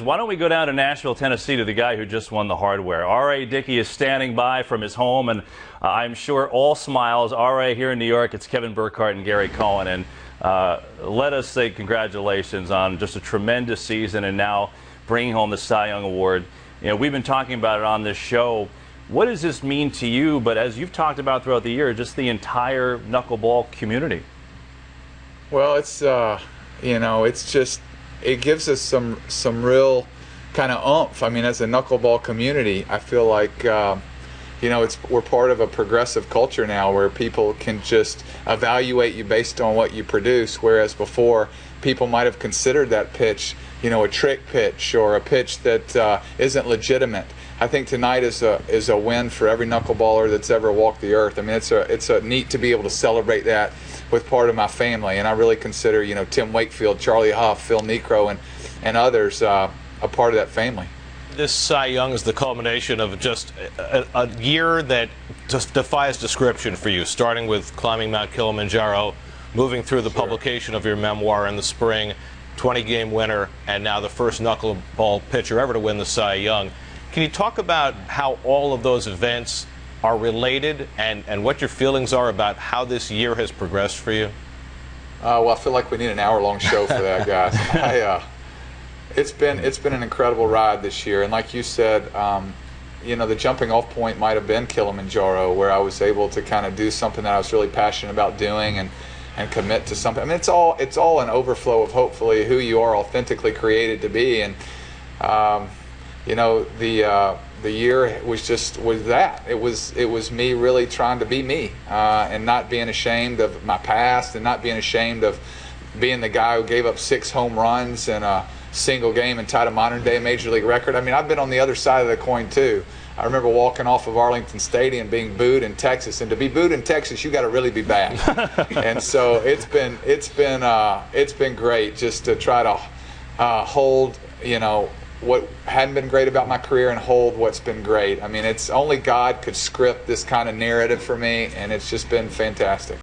Why don't we go down to Nashville, Tennessee to the guy who just won the hardware. R.A. Dickey is standing by from his home, and I'm sure all smiles. R.A. here in New York, it's Kevin Burkhardt and Gary Cohen. And let us say congratulations on just a tremendous season and now bringing home the Cy Young Award. You know, we've been talking about it on this show. What does this mean to you, but as you've talked about throughout the year, just the entire knuckleball community? Well, it's, you know, it's just, it gives us some real kind of oomph. I mean, as a knuckleball community, I feel like, you know, we're part of a progressive culture now where people can just evaluate you based on what you produce, whereas before people might have considered that pitch, you know, a trick pitch or a pitch that isn't legitimate. I think tonight is a win for every knuckleballer that's ever walked the earth. I mean, it's a neat to be able to celebrate that with part of my family, and I really consider, you know, Tim Wakefield, Charlie Huff, Phil Necro, and others a part of that family. This Cy Young is the culmination of just a year that just defies description for you, starting with climbing Mount Kilimanjaro, moving through the publication of your memoir in the spring, 20-game winner, and now the first knuckleball pitcher ever to win the Cy Young. Can you talk about how all of those events are related and what your feelings are about how this year has progressed for you? Well, I feel like we need an hour-long show for that, guys. It's been an incredible ride this year, and like you said, you know, the jumping-off point might have been Kilimanjaro, where I was able to kind of do something that I was really passionate about doing and commit to something. I mean, it's all an overflow of hopefully who you are authentically created to be, and you know, the year was that. It was me really trying to be me, and not being ashamed of my past, and not being ashamed of being the guy who gave up 6 home runs in a single game and tied a modern-day major league record. I mean, I've been on the other side of the coin too. I remember walking off of Arlington Stadium being booed in Texas, and to be booed in Texas, you got to really be bad. And so it's been great just to try to hold, you know, what hadn't been great about my career and hold what's been great. I mean, it's only God could script this kind of narrative for me, and it's just been fantastic.